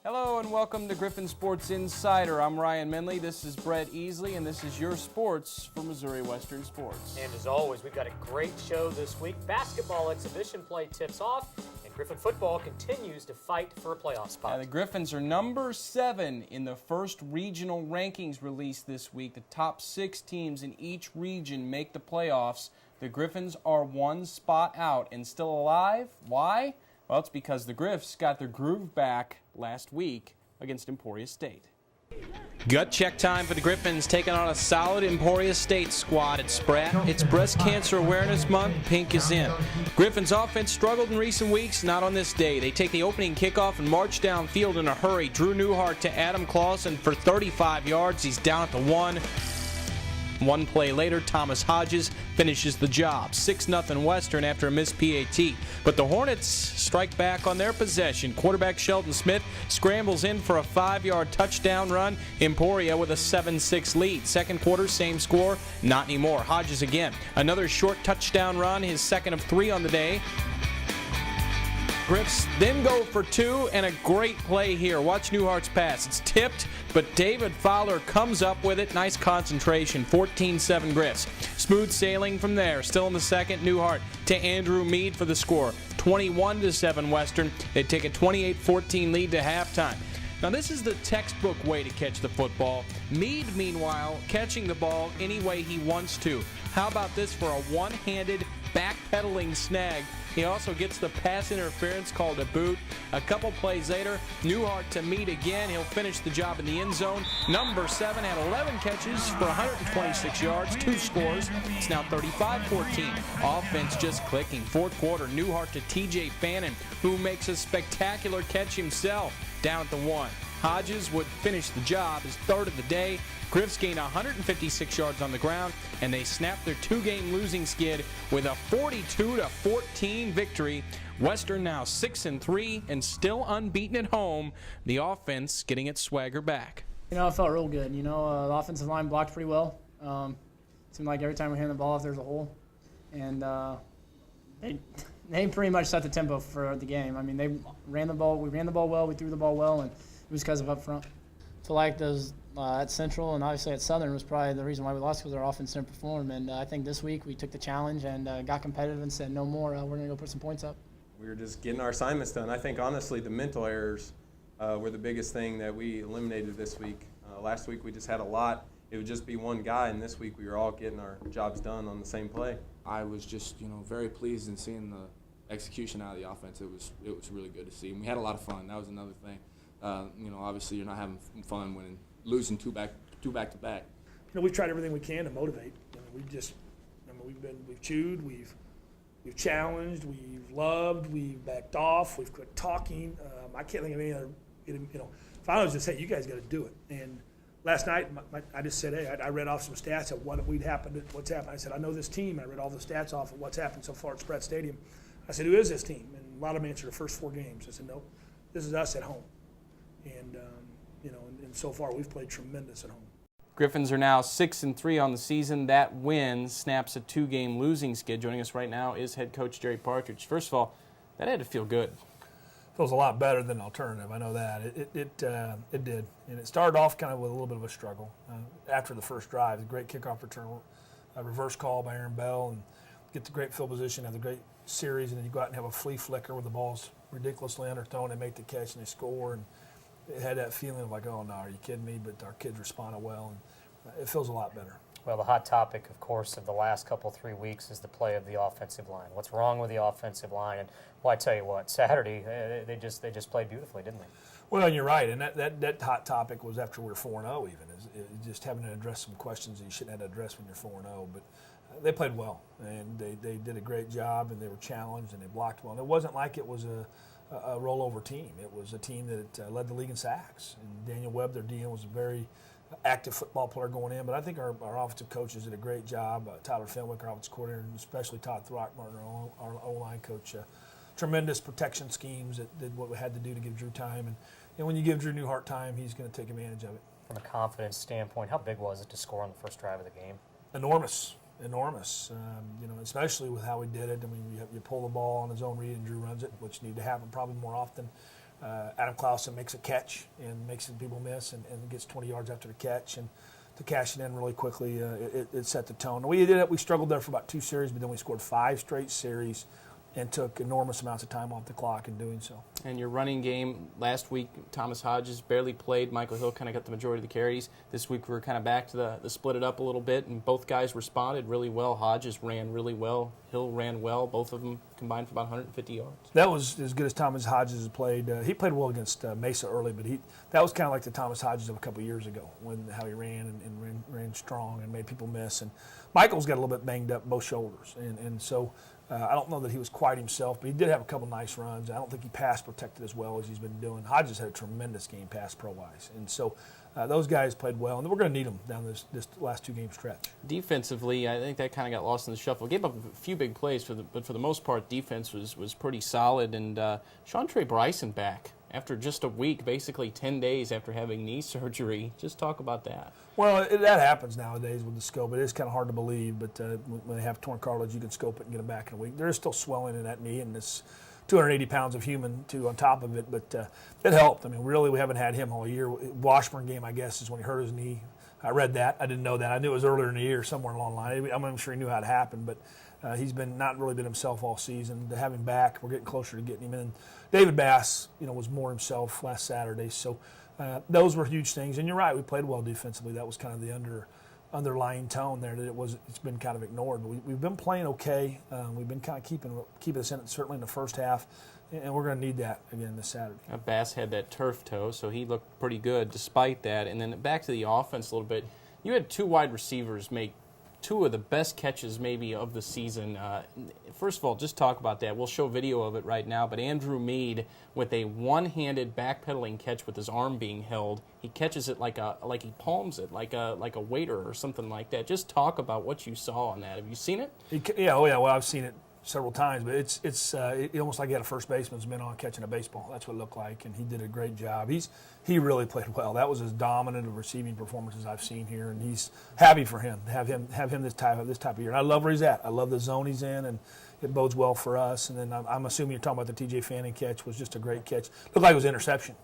Hello and welcome to Griffin Sports Insider. I'm Ryan Menley, this is Brett Easley, and this is your sports for Missouri Western Sports. And as always, we've got a great show this week. Basketball exhibition play tips off, and Griffin football continues to fight for a playoff spot. The Griffins are number 7 in the first regional rankings released this week. The top 6 teams in each region make the playoffs. The Griffins are 1 spot out and still alive. Why? Well, it's because the Griffs got their groove back last week against Emporia State. Gut check time for the Griffins, taking on a solid Emporia State squad at Spratt. It's Breast Cancer Awareness Month. Pink is in. Griffins offense struggled in recent weeks, not on this day. They take the opening kickoff and march downfield in a hurry. Drew Newhart to Adam Clausen for 35 yards. He's down at the 1. One play later, Thomas Hodges finishes the job. 6-0 Western after a missed PAT. But the Hornets strike back on their possession. Quarterback Sheldon Smith scrambles in for a 5-yard touchdown run. Emporia with a 7-6 lead. Second quarter, same score. Not anymore. Hodges again. Another short touchdown run, his second of 3 on the day. Griffs then go for 2, and a great play here. Watch Newhart's pass. It's tipped, but David Fowler comes up with it. Nice concentration. 14-7 Griffs. Smooth sailing from there. Still in the second, Newhart to Andrew Mead for the score. 21-7 Western. They take a 28-14 lead to halftime. Now, this is the textbook way to catch the football. Mead, meanwhile, catching the ball any way he wants to. How about this for a one-handed backpedaling snag? He also gets the pass interference called a boot. A couple plays later, Newhart to Mead again. He'll finish the job in the end zone. Number 7 had 11 catches for 126 yards, 2 scores. It's now 35-14. Offense just clicking. Fourth quarter, Newhart to TJ Fannin, who makes a spectacular catch himself down at the 1. Hodges would finish the job, his third of the day. Griffs gained 156 yards on the ground, and they snapped their 2-game losing skid with a 42-14 victory. Western now 6-3 and still unbeaten at home. The offense getting its swagger back. You know, it felt real good. The offensive line blocked pretty well. Seemed like every time we hand the ball off, there's a hole. And they pretty much set the tempo for the game. I mean, they ran the ball. We ran the ball well. We threw the ball well, and it was because of up front. I feel like those at Central and obviously at Southern was probably the reason why we lost, because our offense didn't perform. And I think this week we took the challenge and got competitive and said no more. We're going to go put some points up. We were just getting our assignments done. I think, honestly, the mental errors were the biggest thing that we eliminated this week. Last week we just had a lot. It would just be one guy, and this week we were all getting our jobs done on the same play. I was just, very pleased in seeing the execution out of the offense. It was really good to see. And we had a lot of fun. That was another thing. Obviously you're not having fun when losing two back to back. We've tried everything we can to motivate. We've chewed, we've challenged, we've loved, we've backed off, we've quit talking. I can't think of any other. If I was just say, you guys got to do it. And last night, I just said, hey, I read off some stats of what's happened. I said, I know this team. I read all the stats off of what's happened so far at Spratt Stadium. I said, who is this team? And a lot of them answered the first 4 games. I said, no, this is us at home. And and so far we've played tremendous at home. Griffins are now 6-3 on the season. That win snaps a 2-game losing skid. Joining us right now is head coach Jerry Partridge. First of all, that had to feel good. Feels a lot better than alternative. I know that. It did. And it started off kind of with a little bit of a struggle. After the first drive, a great kickoff return, a reverse call by Aaron Bell, and get the great field position, have the great series, and then you go out and have a flea flicker where the ball's ridiculously underthrown and make the catch and they score. And it had that feeling of like, oh, no, are you kidding me? But our kids responded well, and it feels a lot better. Well, the hot topic, of course, of the last 3 weeks is the play of the offensive line. What's wrong with the offensive line? And, well, I tell you what, Saturday, they just played beautifully, didn't they? Well, and you're right, and that hot topic was after we were 4-0 even, is just having to address some questions that you shouldn't have to address when you're 4-0. But they played well, and they did a great job, and they were challenged, and they blocked well. And it wasn't like it was a rollover team. It was a team that led the league in sacks. And Daniel Webb, their DN, was a very active football player going in. But I think our offensive coaches did a great job. Tyler Fenwick, our offensive coordinator, and especially Todd Throckmorton, our O-line coach, tremendous protection schemes that did what we had to do to give Drew time. And when you give Drew Newhart time, he's going to take advantage of it. From a confidence standpoint, how big was it to score on the first drive of the game? Enormous. Especially with how we did it. I mean, you pull the ball on his own read and Drew runs it, which need to happen probably more often. Adam Clausen makes a catch and makes some people miss and gets 20 yards after the catch. And to cash it in really quickly, it set the tone. We struggled there for about 2 series, but then we scored 5 straight series and took enormous amounts of time off the clock in doing so. And your running game last week, Thomas Hodges barely played. Michael Hill kind of got the majority of the carries. This week we were kind of back to the split it up a little bit, and both guys responded really well. Hodges ran really well. Hill ran well. Both of them combined for about 150 yards. That was as good as Thomas Hodges has played. He played well against Mesa early, but that was kind of like the Thomas Hodges of a couple of years ago, how he ran and ran strong and made people miss. And Michael's got a little bit banged up both shoulders, and so I don't know that he was quite himself, but he did have a couple nice runs. I don't think he pass protected as well as he's been doing. Hodges had a tremendous game pass pro-wise, and so those guys played well, and we're going to need them down this last 2-game stretch. Defensively, I think that kind of got lost in the shuffle. Gave up a few big plays, but for the most part, defense was pretty solid. And Seantre Bryson back after just a week, basically 10 days after having knee surgery. Just talk about that. Well, that happens nowadays with the scope. It is kind of hard to believe, but when they have torn cartilage, you can scope it and get them back in a week. There is still swelling in that knee, and it's 280 pounds of human too on top of it, but it helped. I mean, really, we haven't had him all year. Washburn game, I guess, is when he hurt his knee. I read that. I didn't know that. I knew it was earlier in the year, somewhere along the line. I'm not sure he knew how it happened, but he's not really been himself all season. To have him back, we're getting closer to getting him in. David Bass, was more himself last Saturday, so those were huge things. And you're right, we played well defensively. That was kind of the underlying tone there that it's been kind of ignored. But we've been playing okay. We've been kind of keeping us in it, certainly in the first half, and we're going to need that again this Saturday. Bass had that turf toe, so he looked pretty good despite that. And then back to the offense a little bit. You had 2 wide receivers make 2 of the best catches maybe of the season. First of all, just talk about that. We'll show video of it right now, but Andrew Mead with a one-handed backpedaling catch with his arm being held. He catches it like he palms it, like a waiter or something like that. Just talk about what you saw on that. Have you seen it? Yeah, well, I've seen it several times, but it's almost like he had a first baseman's mitt on catching a baseball. That's what it looked like, and he did a great job. He really played well. That was as dominant a receiving performance as I've seen here, and he's happy for him to have him this type of year. And I love where he's at. I love the zone he's in, and it bodes well for us. And then I'm assuming you're talking about the T.J. Fanning catch. Was just a great catch. Looked like it was an interception,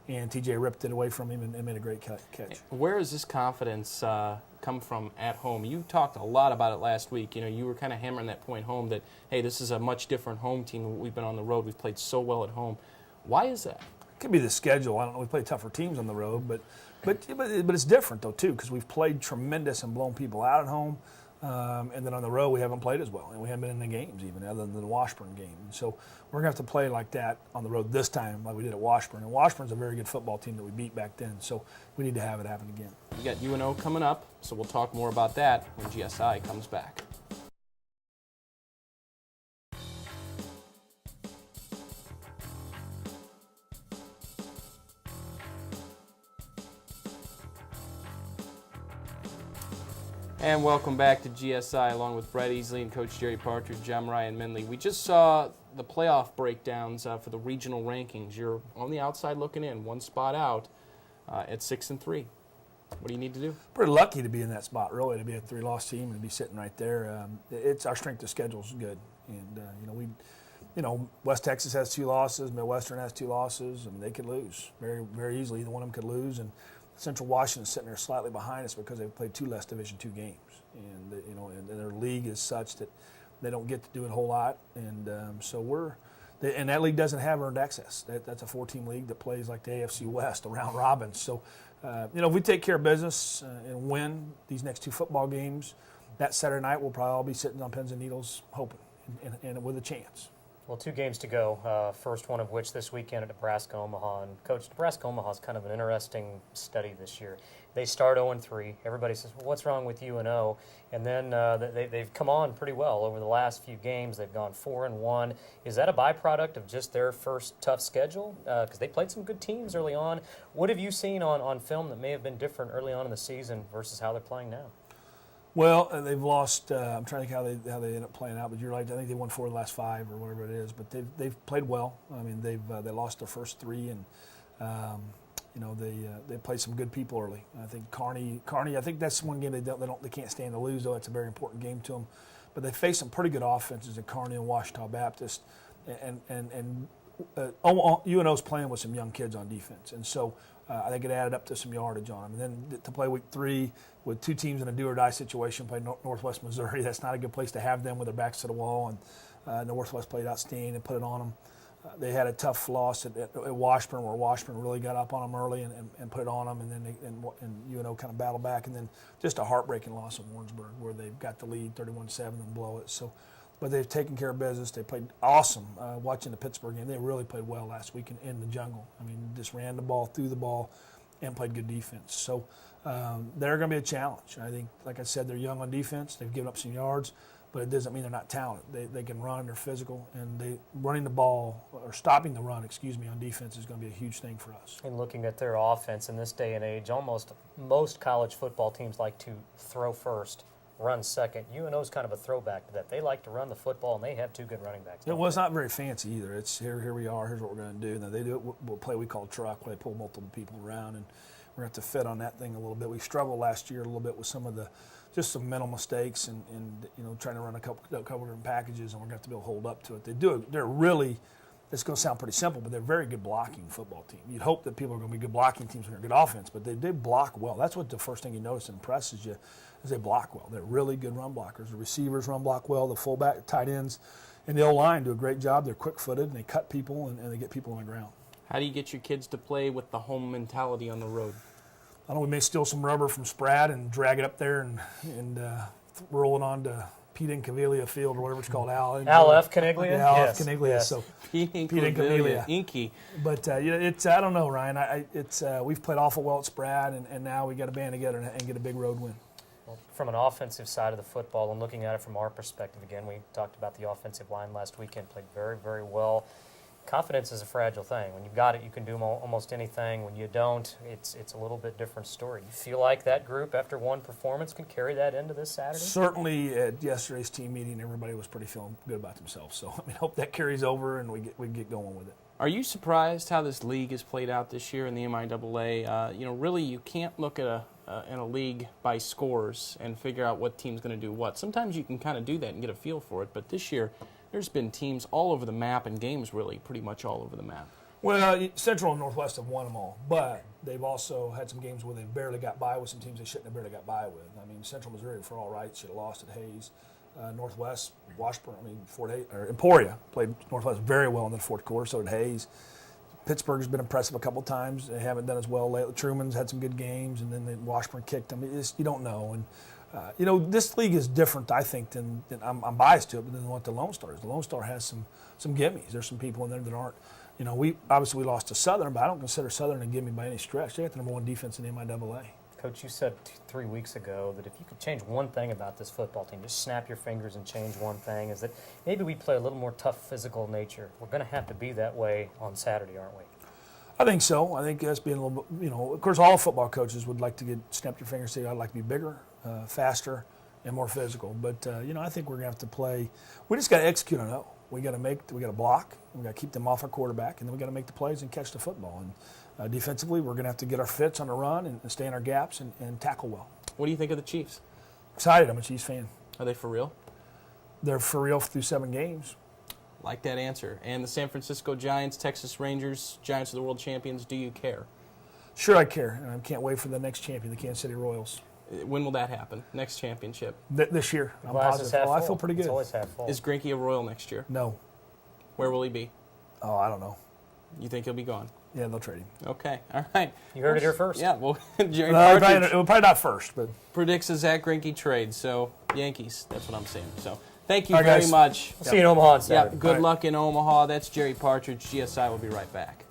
and T.J. ripped it away from him and made a great catch. Where does this confidence come from at home? You talked a lot about it last week. You were kind of hammering that point home that, hey, this is a much different home team. We've been on the road. We've played so well at home. Why is that? It could be the schedule. I don't know. We play tougher teams on the road, but it's different though too, because we've played tremendous and blown people out at home, and then on the road we haven't played as well, and we haven't been in the games even, other than the Washburn game. And so we're gonna have to play like that on the road this time, like we did at Washburn. And Washburn's a very good football team that we beat back then, so we need to have it happen again. You got UNO coming up, so we'll talk more about that when GSI comes back. And welcome back to GSI, along with Brett Easley and Coach Jerry Partridge. I'm Ryan Minley. We just saw the playoff breakdowns for the regional rankings. You're on the outside looking in, 1 spot out at 6-3. What do you need to do? Pretty lucky to be in that spot, really, to be a 3-loss team and be sitting right there. It's our strength of schedule is good, and West Texas has 2 losses, Midwestern has 2 losses. I mean, they could lose very, very easily. Either one of them could lose, and Central Washington's sitting there slightly behind us because they've played 2 less Division II games, and and their league is such that they don't get to do a whole lot, and so and that league doesn't have earned access. That's a 4-team league that plays like the AFC West, around robin. So if we take care of business and win these next 2 football games, that Saturday night we'll probably all be sitting on pins and needles hoping and with a chance. Well, 2 games to go, first one of which this weekend at Nebraska-Omaha. And, Coach, Nebraska-Omaha is kind of an interesting study this year. They start 0-3. Everybody says, well, what's wrong with UNO? And then they've come on pretty well over the last few games. They've gone 4-1. Is that a byproduct of just their first tough schedule? Because they played some good teams early on. What have you seen on film that may have been different early on in the season versus how they're playing now? Well, they've lost. I'm trying to think how they end up playing out, but you're right. I think they won 4 of the last 5 or whatever it is. But they've played well. I mean, they lost their first 3, and they played some good people early. I think Kearney. I think that's one game they can't stand to lose, though. It's a very important game to them. But they faced some pretty good offenses in Kearney and Washita Baptist, and UNO's playing with some young kids on defense, and so I think it added up to some yardage on them. And then to play week 3 with 2 teams in a do-or-die situation, play Northwest Missouri, that's not a good place to have them with their backs to the wall. And Northwest played outstanding and put it on them. They had a tough loss at Washburn, where Washburn really got up on them early and put it on them, and then and UNO kind of battled back. And then just a heartbreaking loss at Warrensburg, where they got the lead 31-7 and blow it. So, but they've taken care of business. They played awesome. Watching the Pittsburgh game, they really played well last week in the jungle. I mean, just ran the ball, threw the ball, and played good defense. So they're going to be a challenge. I think, like I said, they're young on defense. They've given up some yards, but it doesn't mean they're not talented. They can run, they're physical, and running the ball, or stopping the run, on defense is going to be a huge thing for us. And looking at their offense in this day and age, almost most college football teams like to throw first, run second. UNO's kind of a throwback to that. They like to run the football, and they have 2 good running backs. It was not very fancy either. It's here we are, here's what we're going to do. Now they do it, we'll play we call truck, where they pull multiple people around, and we're going to have to fit on that thing a little bit. We struggled last year a little bit with some some mental mistakes and trying to run a couple different packages, and we're going to have to be able to hold up to it. They're really, it's going to sound pretty simple, but they're a very good blocking football team. You'd hope that people are going to be good blocking teams when they're good offense, but they block well. That's what the first thing you notice and impresses you, is they block well. They're really good run blockers. The receivers run block well, the fullback, tight ends, and the O-line do a great job. They're quick-footed, and they cut people, and they get people on the ground. How do you get your kids to play with the home mentality on the road? I don't know, we may steal some rubber from Spratt and drag it up there and roll it on to Pete and Caviglia Field, or whatever it's called, Al F. Caniglia? Yeah, Al Yes, F. Caniglia. yes. So Pete and Caviglia. Inky. But it's, I don't know, Ryan. We've played awful well at Spratt, and now we got to band together and get a big road win. Well, from an offensive side of the football, and looking at it from our perspective, again, we talked about the offensive line last weekend, played very, very well. Confidence is a fragile thing. When you've got it, you can do almost anything. When you don't, it's a little bit different story. You feel like that group, after one performance, can carry that into this Saturday? Certainly at yesterday's team meeting, everybody was pretty feeling good about themselves. So I hope that carries over and we get going with it. Are you surprised how this league has played out this year in the MIAA? Really, you can't look at in a league by scores and figure out what team's going to do what. Sometimes you can kind of do that and get a feel for it, but this year there's been teams all over the map and games really pretty much all over the map. Well, Central and Northwest have won them all, but they've also had some games where they barely got by with some teams they shouldn't have barely got by with. I mean, Central Missouri, for all rights, should have lost at Hayes. Northwest, Emporia played Northwest very well in the fourth quarter, so did Hayes. Pittsburgh's been impressive a couple times. They haven't done as well lately. Truman's had some good games, and then Washburn kicked them. You don't know. And this league is different, I think, than I'm biased to it, but than what the Lone Star is. The Lone Star has some gimmies. There's some people in there that aren't. We lost to Southern, but I don't consider Southern a gimme by any stretch. They got the number 1 defense in the MIAA. Coach, you said 3 weeks ago that if you could change one thing about this football team, just snap your fingers and change one thing, is that maybe we play a little more tough physical nature. We're going to have to be that way on Saturday, aren't we? I think so. I think that's being a little bit, of course, all football coaches would like to snap your fingers and say, I'd like to be bigger, faster, and more physical. But, I think we're going to have to play. We just got to execute on it. We got to block. We got to keep them off our quarterback, and then we got to make the plays and catch the football. And defensively, we're going to have to get our fits on the run and stay in our gaps and tackle well. What do you think of the Chiefs? Excited. I'm a Chiefs fan. Are they for real? They're for real through 7 games. Like that answer. And the San Francisco Giants, Texas Rangers, Giants are the world champions. Do you care? Sure I care, and I can't wait for the next champion, the Kansas City Royals. When will that happen? Next championship? This year. I'm positive. I feel pretty good. It's always half full. Is Grinke a Royal next year? No. Where will he be? Oh, I don't know. You think he'll be gone? Yeah, they'll trade him. Okay, all right. You heard it here first. Yeah, well, Jerry Partridge probably not first, but predicts a Zach Grinke trade. So Yankees, that's what I'm saying. So thank you right, very guys. much. We'll see you in Omaha on Saturday. Yeah, good luck in Omaha. That's Jerry Partridge. GSI will be right back.